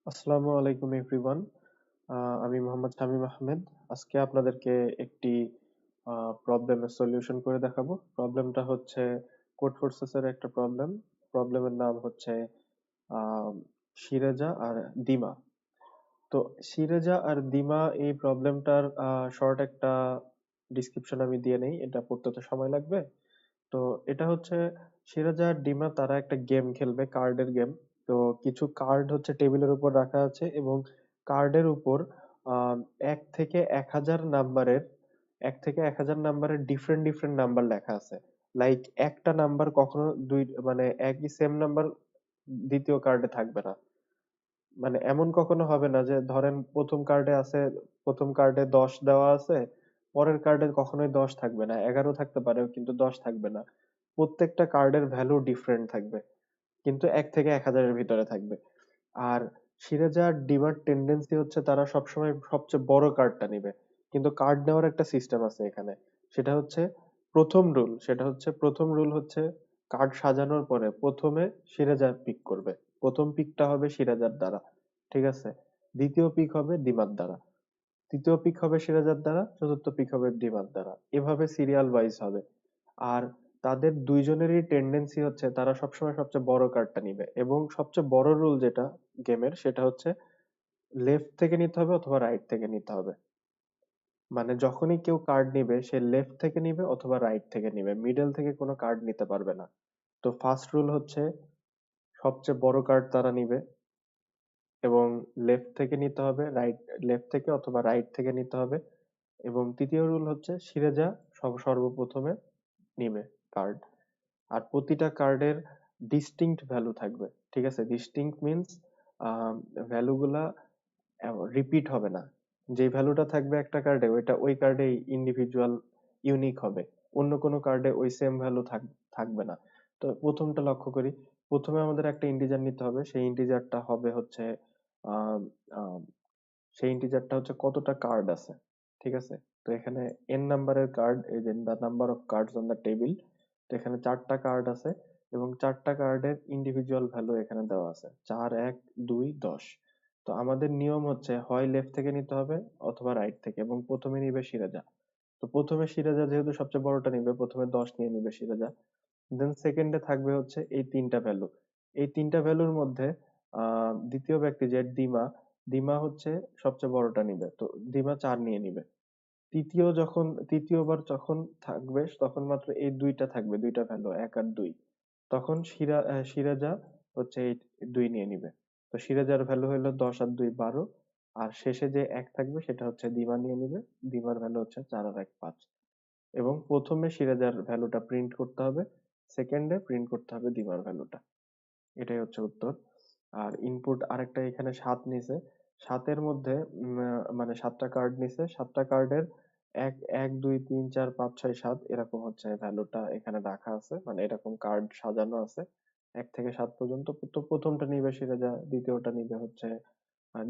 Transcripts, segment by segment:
আসসালামু আলাইকুম এভরিওয়ান। আমি মোহাম্মদ শামীম আহমেদ। আজকে আপনাদেরকে একটি প্রবলেমের সলিউশন করে দেখাবো। প্রবলেমটা হচ্ছে কোড ফোর্সেসের একটা প্রবলেম। প্রবলেমের নাম হচ্ছে আহ, সিরাজা আর দিমা। তো সিরাজা আর দিমা এই প্রবলেমটার শর্ট একটা ডিসক্রিপশন আমি দিয়ে নেই, এটা পড়তে তো সময় লাগবে। তো এটা হচ্ছে সিরাজা আর ডিমা তারা একটা গেম খেলবে, কার্ডের গেম। তো কিছু কার্ড হচ্ছে টেবিলের উপর রাখা আছে এবং কার্ডের উপর আহ, 1 থেকে 1000 নাম্বারের ডিফারেন্ট ডিফারেন্ট নাম্বার লেখা আছে। লাইক একটা নাম্বার কখনো দুই, মানে একই সেম নাম্বার দ্বিতীয় কার্ডে থাকবে না। মানে এমন কখনো হবে না যে ধরেন প্রথম কার্ডে 10 দেওয়া আছে, পরের কার্ডে কখনোই 10 থাকবে না, 11 থাকতে পারে কিন্তু 10 থাকবে না। প্রত্যেকটা কার্ডের ভ্যালু ডিফারেন্ট থাকবে, কিন্তু 1 থেকে 1000-এর ভিতরে থাকবে। আর সিরাজা আর ডিমার টেন্ডেন্সি হচ্ছে তারা সবসময় সবচেয়ে বড় কার্ডটা নিবে। কিন্তু কার্ড নেওয়ার একটা সিস্টেম আছে এখানে। সেটা হচ্ছে প্রথম রুল হচ্ছে কার্ড সাজানোর পরে প্রথমে সিরাজা পিক করবে। প্রথম পিকটা হবে সিরাজার দ্বারা, ঠিক আছে। দ্বিতীয় পিক হবে দিমার দ্বারা, তৃতীয় পিক হবে সিরাজার দ্বারা, চতুর্থ পিক হবে ডিমার দ্বারা। এভাবে সিরিয়াল ওয়াইজ হবে। আর তাদের দুইজনেরই টেন্ডেন্সি হচ্ছে তারা সবসময় সবচেয়ে বড় কার্ডটা নিবে, এবং সবচেয়ে বড় রুল যেটা গেমের সেটা হচ্ছে লেফট থেকে নিতে হবে অথবা রাইট থেকে নিতে হবে। মানে যখনই কেউ কার্ড নিবে সে লেফট থেকে নিবে অথবা রাইট থেকে নিবে, মিডল থেকে কোনো কার্ড নিতে পারবে না। তো ফার্স্ট রুল হচ্ছে সবচেয়ে বড় কার্ড তারা নিবে এবং লেফট থেকে নিতে হবে, লেফট থেকে অথবা রাইট থেকে নিতে হবে। এবং তৃতীয় রুল হচ্ছে সিরাজা সর্বপ্রথমে নিবে কার্ড। আর প্রতিটা কার্ডের ডিস্টিংক্ট ভ্যালু থাকবে, ঠিক আছে। ডিস্টিংক্ট মিন্স ভ্যালুগুলা রিপিট হবে না। যে ভ্যালুটা থাকবে একটা কার্ডে ওইটা ওই কার্ডে ইন্ডিভিজুয়াল ইউনিক হবে, অন্য কোনো কার্ডে ওই সেম ভ্যালু থাকবে না। তো প্রথমটা লক্ষ্য করি। প্রথমে আমাদের একটা ইন্টিজার নিতে হবে, সেই ইন্টিজারটা হবে হচ্ছে আহ আহ সেই ইন্টিজারটা হচ্ছে কতটা কার্ড আছে, ঠিক আছে। তো এখানে এন নাম্বারের কার্ড, এই যে the number of cards on the table. তো এখানে 4টা কার্ড আছে এবং 4টা কার্ডের ইন্ডিভিজুয়াল ভ্যালু এখানে দেওয়া আছে, 4, 1, 2, 10। তো আমাদের নিয়ম হচ্ছে হয় লেফট থেকে নিতে হবে অথবা রাইট থেকে, এবং প্রথমে নিবে সিরাজা। তো প্রথমে সিরাজা যেহেতু সবচেয়ে বড়টা নিবে, প্রথমে 10 নিয়ে নিবে সিরাজা। দেন সেকেন্ডে থাকবে হচ্ছে এই তিনটা ভ্যালু। এই তিনটা ভ্যালুর মধ্যে দ্বিতীয় ব্যক্তি যে দিমা, দিমা হচ্ছে সবচেয়ে বড়টা নিবে, তো দিমা 4 নিয়ে নিবে। তৃতীয়বার যখন থাকবে তখন মাত্র এই দুইটা থাকবে, দুইটা ভ্যালু 1 আর 2। তখন সিরাজা হচ্ছে এই 2 নিয়ে নিবে। তো সিরাজার ভ্যালু হলো 10 আর 2 12। আর শেষে যে 1 থাকবে সেটা হচ্ছে দিমা নিয়ে নিবে। দিমার ভ্যালু হচ্ছে 4 আর 1 5। এবং প্রথমে সিরাজার ভ্যালুটা প্রিন্ট করতে হবে, সেকেন্ডে প্রিন্ট করতে হবে দিমার ভ্যালুটা। এটাই হচ্ছে উত্তর। আর ইনপুট আরেকটা এখানে 7 নিছে। 7-এর মধ্যে মানে 7টা কার্ড নিছে, 7টা কার্ডের এক এক 2 3 4 5 6 7 এরকম হচ্ছে ভ্যালুটা এখানে রাখা আছে, মানে এরকম কার্ড সাজানো আছে 1 থেকে 7 পর্যন্ত। তো প্রথমটা নিবে সিরাজা, দ্বিতীয়টা নিবে হচ্ছে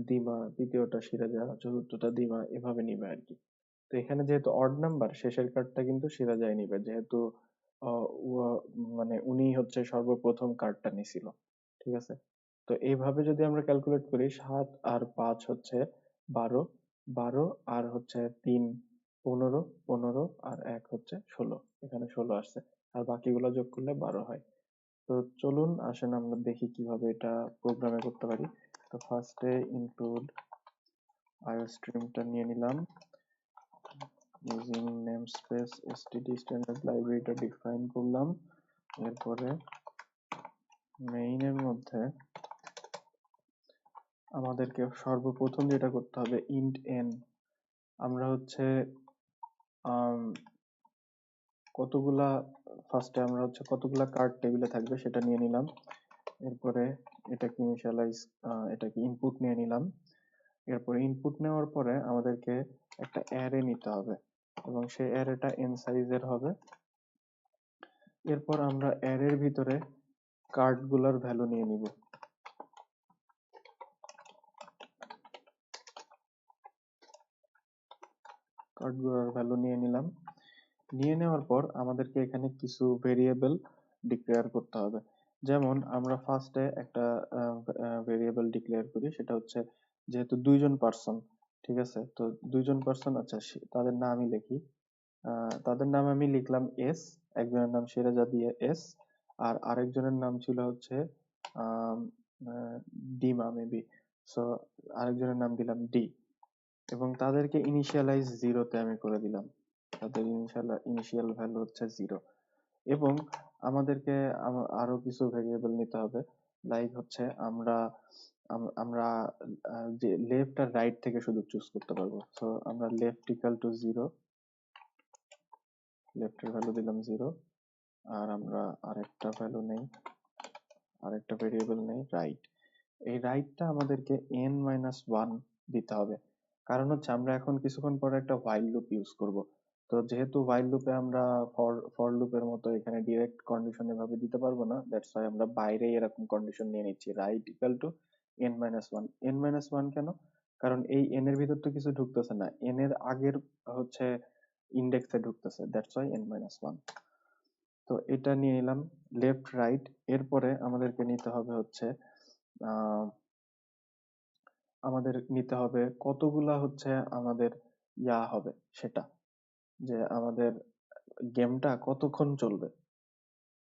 দিমা, তৃতীয়টা সিরাজা, চতুর্থটা দিমা, এভাবে নিবে আর কি। তো এখানে যেহেতু অড নাম্বার, শেষের কার্ডটা কিন্তু সিরাজাই নিবে, যেহেতু মানে উনি হচ্ছে সর্বপ্রথম কার্ডটা নিছিল, ঠিক আছে। তো এইভাবে যদি আমরা ক্যালকুলেট করি, 7 আর 5 হচ্ছে 12, 12 আর হচ্ছে 3 15, 15 আর 1 হচ্ছে 16। এখানে 16 আসছে, আর বাকিগুলো যোগ করলে 12 হয়। তো চলুন আসেন আমরা দেখি কিভাবে এটা প্রোগ্রামে করতে পারি। তো ফার্স্টে ইনক্লুড আইওস্ট্রিমটা নিয়ে নিলাম, ইউজিং নেমস্পেস std স্ট্যান্ডার্ড লাইব্রেরিটা ডিফাইন করলাম। এরপরে মেইনের মধ্যে আমাদেরকে সর্বপ্রথম যেটা করতে হবে ইন্ট n। আমরা হচ্ছে আম, কতগুলা ফার্স্টে আমরা হচ্ছে কতগুলা কার্ড টেবিলে থাকবে সেটা নিয়ে নিলাম। এরপরে এটাকে ইনিশিয়ালাইজ, এটাকে ইনপুট নিয়ে নিলাম। এরপরে ইনপুট নেওয়ার পরে আমাদেরকে একটা অ্যারে নিতে হবে এবং সেই অ্যারেটা n সাইজের হবে। এরপর আমরা অ্যারের ভিতরে কার্ডগুলোর ভ্যালু নিয়ে নিব। কার্ডগুলোর ভ্যালু নিয়ে নিলাম। নিয়ে নেওয়ার পর আমাদেরকে এখানে কিছু ভেরিয়েবল ডিক্লেয়ার করতে হবে। যেমন আমরা ফার্স্টে একটা ভেরিয়েবল ডিক্লেয়ার করি, সেটা হচ্ছে যেহেতু দুইজন পার্সন, ঠিক আছে, তো দুইজন পার্সন, আচ্ছা তাদের নামই লিখি। তাদের নাম আমি লিখলাম এস, একজনের নাম সিরাজা দিয়ে এস, আর আরেকজনের নাম ছিল হচ্ছে আম, ডিমা মেবি, সো আরেকজনের নাম দিলাম ডি, এবং তাদেরকে ইনিশিয়ালাইজ জিরোতে আমি করে দিলাম, তাদের ইনিশিয়াল ভ্যালু হচ্ছে জিরো। এবং আমাদেরকে আরো কিছু ভেরিয়েবল নিতে হবে, লাইক হচ্ছে আমরা আমরা যে লেফট আর রাইট থেকে শুধু চুজ করতে পারবো, সো আমরা লেফট ইকাল টু জিরো, লেফটের ভ্যালু দিলাম জিরো, আর আমরা আরেকটা ভ্যালু নেই, আরেকটা ভেরিয়েবল নেই রাইট। এই রাইটটা আমাদেরকে n মাইনাস ওয়ান দিতে হবে, কারণ হচ্ছে আমরা এখন কিছুক্ষণ পরে একটা while লুপ ইউজ করব। তো যেহেতু while লুপে আমরা ফর লুপের মতো এখানে ডিরেক্ট কন্ডিশন এভাবে দিতে পারবো না, দ্যাটস ওয়াই আমরা বাইরে এরকম কন্ডিশন নিয়ে নিচ্ছি, right equal to n minus one. n minus one কেন? কারণ এই n এর ভিতর তো কিছু ঢুকতেছে না, n এর আগের হচ্ছে ইন্ডেক্সে ঢুকতেছে, that's why n minus one. তো এটা নিয়ে নিলাম লেফট রাইট। এরপরে আমাদেরকে নিতে হবে হচ্ছে আহ আমাদের নিতে হবে কতগুলা হচ্ছে আমাদের হবে সেটা, যে আমাদের গেমটা কতক্ষণ চলবে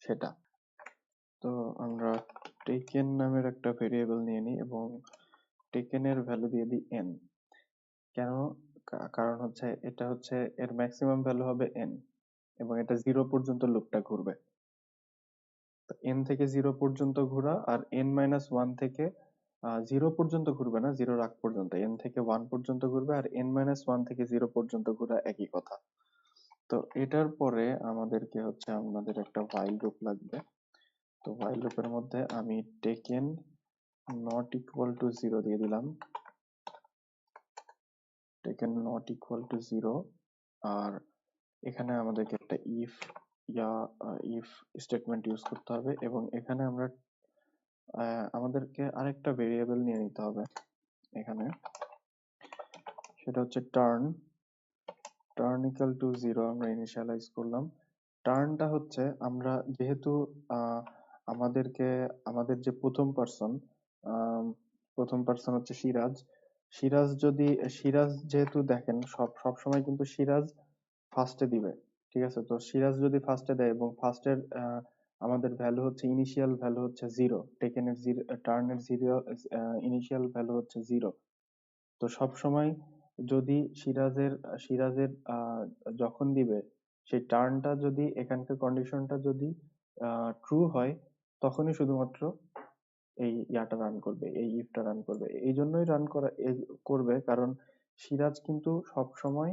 সেটা। তো আমরা টেকেন নামের একটা ভেরিয়েবল নিয়ে নিই এবং টেকেন এর ভ্যালু দিয়ে দিই n। কেন? কারণ হচ্ছে এটা হচ্ছে এর ম্যাক্সিমাম ভ্যালু হবে n, এবং এটা জিরো পর্যন্ত লুপটা ঘুরবে। তো n থেকে জিরো পর্যন্ত ঘোরা, আর n মাইনাস ওয়ান থেকে জিরো পর্যন্ত ঘুরবে না, জিরোর আগ পর্যন্ত, n থেকে ওয়ান পর্যন্ত ঘুরবে, আর n মাইনাস ওয়ান থেকে জিরো পর্যন্ত ঘোরা একই কথা। তো এটার পরে আমাদেরকে হচ্ছে আমাদের একটা while লুপ লাগবে। তো while লুপের মধ্যে আমি token not equal to zero দিয়ে দিলাম, token not equal to zero. আর এখানে আমাদেরকে একটা ইফ স্টেটমেন্ট ইউজ করতে হবে, এবং এখানে আমরা আমাদেরকে আরেকটা ভেরিয়েবল নিয়ে নিতে হবে এখানে, সেটা হচ্ছে turn. Turn equal to zero আমরা ইনিশিয়ালাইজ করলাম। টার্নটা হচ্ছে আমরা যেহেতু আহ, আমাদেরকে আমাদের যে প্রথম পার্সন হচ্ছে সিরাজ। সিরাজ যেহেতু দেখেন সব সময় কিন্তু সিরাজ ফার্স্টে দিবে, ঠিক আছে, তো সিরাজ যদি ফার্স্টে দেয় এবং ফার্স্টের আমাদের ভ্যালু হচ্ছে ইনিশিয়াল ভ্যালু হচ্ছে জিরো, টেকেনের জিরো, টার্নের জিরো, ইনিশিয়াল ভ্যালু হচ্ছে জিরো। তো সব সময় যদি সিরাজের যখন দিবে সেই টার্নটা, যদি এখানকার কন্ডিশনটা যদি ট্রু হয়, তখনই শুধুমাত্র এই ইয়াটা রান করবে, এই ইফটা রান করবে। এই জন্যই করবে কারণ সিরাজ কিন্তু সব সময়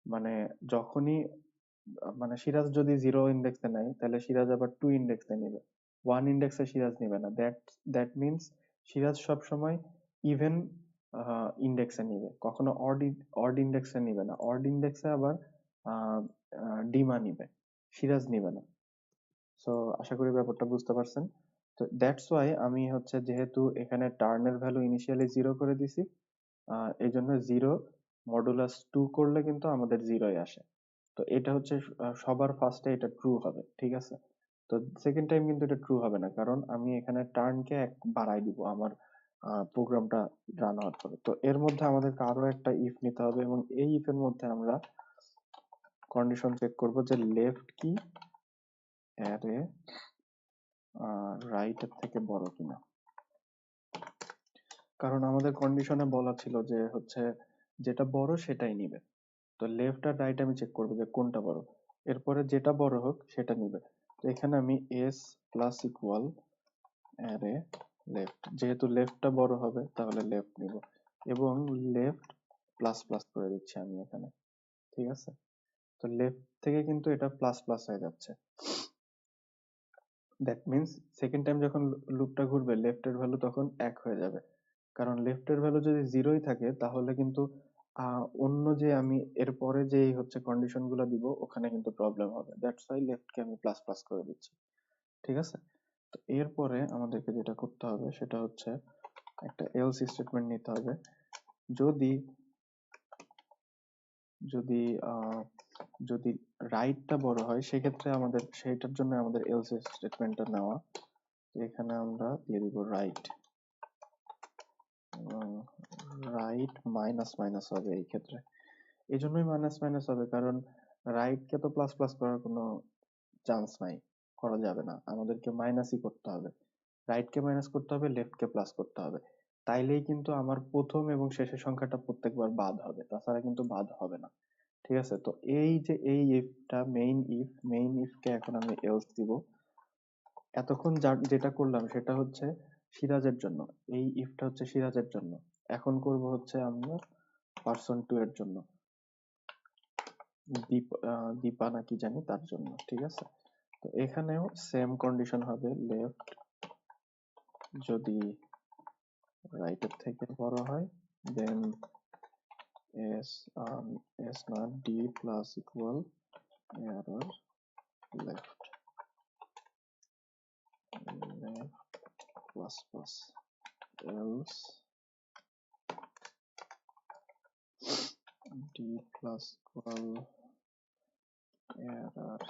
মানে যখনই মানে সিরাজ যদি জিরো ইন্ডেক্সে নেয়, তাহলে সিরাজ আবার টু ইন্ডেক্সে নিবে, ওয়ান ইন্ডেক্সে সিরাজ নিবে না। দ্যাট মিনস সিরাজ সব সময় ইভেন ইন্ডেক্সে নিবে, কখনো অড ইন্ডেক্সে নিবে না। অড ইন্ডেক্সে আবার ডিমা নিবে, সিরাজ নিবে না। সো আশা করি ব্যাপারটা বুঝতে পারছেন। তো দ্যাটস ওয়াই আমি হচ্ছে যেহেতু এখানে টার্নের ভ্যালু ইনিশিয়ালি জিরো করে দিছি, এই জন্য জিরো মডুলাস টু করলে কিন্তু আমাদের জিরোই আসে। তো এটা হচ্ছে সবার ফার্স্টে এটা ট্রু হবে, ঠিক আছে। তো সেকেন্ড টাইম কিন্তু এটা ট্রু হবে না, কারণ আমি এখানে টার্নকে এক বাড়াই দিব আমার প্রোগ্রামটা রান হওয়ার পরে। তো এর মধ্যে আমাদেরকে আরো একটা ইফ নিতে হবে, এবং এই ইফ এর মধ্যে আমরা কন্ডিশন চেক করব যে লেফট কি অ্যারে রাইট এর থেকে বড় কিনা। কারণ আমাদের কন্ডিশনে বলা ছিল যে হচ্ছে যেটা বড় সেটাই নিবে। তো লেফট আর রাইট আমি চেক করবো যে কোনটা বড়, এরপরে যেটা বড় হোক সেটা নিবে। তো এখানে আমি S plus equal array left, যেহেতু লেফটটা বড় হবে তাহলে লেফট নিব, এবং লেফট প্লাস প্লাস করে দিচ্ছি আমি এখানে, ঠিক আছে। তো লেফট থেকে কিন্তু এটা প্লাস প্লাস হয়ে যাচ্ছে, দ্যাট মিনস সেকেন্ড টাইম যখন লুপটা ঘুরবে লেফটের ভ্যালু তখন এক হয়ে যাবে। কারণ লেফটের ভ্যালু যদি জিরোই থাকে তাহলে কিন্তু অন্য যে আমি এরপরে যে হচ্ছে কন্ডিশন গুলো দিব ওখানে কিন্তু প্রবলেম হবে, দ্যাটস ওয়াই লেফটকে আমি প্লাস প্লাস করে দিচ্ছি, ঠিক আছে। তো এরপরে আমাদেরকে যেটা করতে হবে সেটা হচ্ছে একটা এলস স্টেটমেন্ট নিতে হবে। যদি যদি যদি রাইটটা বড় হয় সেক্ষেত্রে আমাদের সেটার জন্য আমাদের এলস স্টেটমেন্টটা নেওয়া। এখানে আমরা দিয়ে দিব রাইট, রাইট মাইনাস মাইনাস হবে এই ক্ষেত্রে। এই জন্যই মাইনাস মাইনাস হবে কারণ রাইট কে তো প্লাস প্লাস করার কোনো চান্স নাই, করা যাবে না, আমাদেরকে মাইনাসই করতে হবে। রাইট কে মাইনাস করতে হবে, লেফট কে প্লাস করতে হবে, তাইলেই কিন্তু আমার প্রথম এবং শেষের সংখ্যাটা প্রত্যেকবার বাদ হবে, তাছাড়া কিন্তু বাদ হবে না। ঠিক আছে, তো এই যে এই ইফটা মেইন ইফ কে এখন আমি এলস দিব। এতক্ষণ যেটা করলাম সেটা হচ্ছে সিরাজের জন্য, এই ইফটা হচ্ছে সিরাজের জন্য। এখন করব হচ্ছে আমরা পার্সন 2 এর জন্য, দীপা না কি জানি তার জন্য। ঠিক আছে, তো এখানেও সেম কন্ডিশন হবে, লেফট যদি রাইটের থেকে বড় হয় দেন এস, এস না D plus equal error left, left plus plus else D plus equal error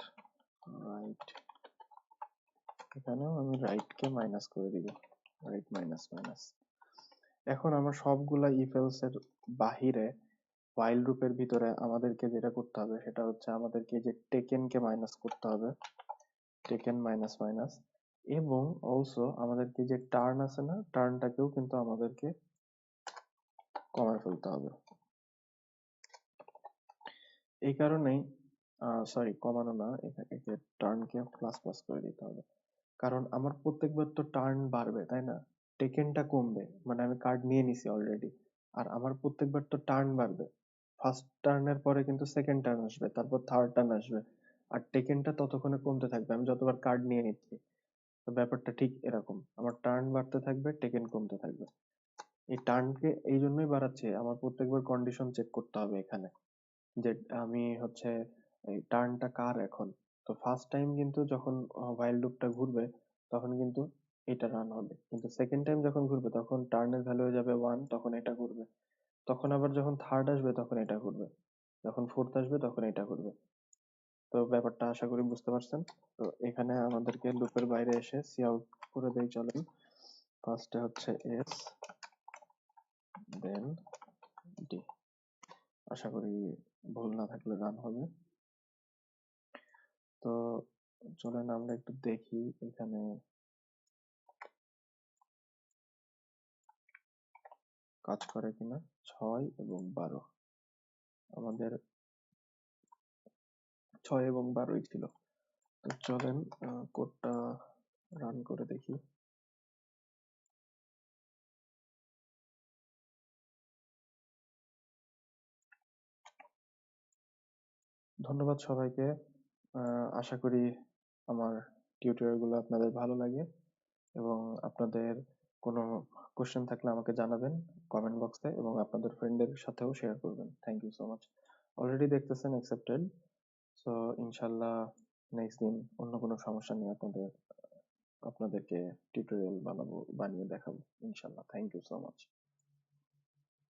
right. এখানেও আমি রাইট কে মাইনাস করে দিব, রাইট মাইনাস মাইনাস। এখন আমরা সবগুলা ইফ এলস এর বাহিরে while লুপের ভিতরে আমাদেরকে যেটা করতে হবে সেটা হচ্ছে আমাদেরকে যে টেকেন কে মাইনাস করতে হবে, টেকেন মাইনাস মাইনাস, এবং অলসো আমাদেরকে যে টার্ন আছে না, টার্নটাকেও কিন্তু আমাদেরকে কমায় ফেলতে হবে। এই কারণেই সরি কমানো না, একে টার্নকে প্লাস প্লাস করে দিতে হবে, কারণ আমার প্রত্যেকবার তো টার্ন বাড়বে তাই না, টেকেনটা কমবে, মানে আমি কার্ড নিয়ে নিছি অলরেডি, আর আমার প্রত্যেকবার তো টার্ন বাড়বে। ফার্স্ট টার্নের পরে কিন্তু সেকেন্ড টার্ন আসবে, তারপর থার্ড টার্ন আসবে, আর টেকেনটা ততক্ষণে কমতে থাকবে আমি যতবার কার্ড নিয়ে নিচ্ছি। তো ব্যাপারটা ঠিক এরকম, আমার টার্ন বাড়তে থাকবে, টেকেন কমতে থাকবে। এই টার্নকে এই জন্যই বাড়াচ্ছে, আমার প্রত্যেকবার কন্ডিশন চেক করতে হবে এখানে, যে আমি হচ্ছে এই টার্নটা কার এখন। তো ফার্স্ট টাইম কিন্তু যখন while লুপটা ঘুরবে তখন কিন্তু এটা রান হবে, কিন্তু সেকেন্ড টাইম যখন ঘুরবে তখন টার্নের ভ্যালু হয়ে যাবে 1, তখন এটা ঘুরবে, তখন আবার যখন থার্ড আসবে তখন এটা ঘুরবে, যখন ফোর্থ আসবে তখন এটা ঘুরবে। তো ব্যাপারটা আশা করি বুঝতে পারছেন। তো এখানে আমাদেরকে লুপের বাইরে এসে সি আউট করে দেই, চলেন। ফার্স্টে হচ্ছে এস দেন ডি, আশা করি ভুল না থাকলে রান হবে। তো চলেন আমরা একটু দেখি এখানে কাজ করে কিনা। 6 এবং 12, আমাদের 6 এবং 12ই ছিল। তো চলেন কোডটা রান করে দেখি। ধন্যবাদ সবাইকে। আশা করি আমার টিউটোরিয়াল গুলো আপনাদের ভালো লাগে, এবং আপনাদের কোনো কোশ্চেন থাকলে আমাকে জানাবেন কমেন্ট বক্সে, এবং আপনাদের ফ্রেন্ডদের সাথেও শেয়ার করবেন। Thank you so much. Already দেখতেছেন অ্যাকসেপ্টেড। সো ইনশাল্লাহ নেক্সট দিন অন্য কোনো সমস্যা নিয়ে আপনাদেরকে টিউটোরিয়াল বানিয়ে দেখাবো ইনশাল্লাহ। Thank you so much.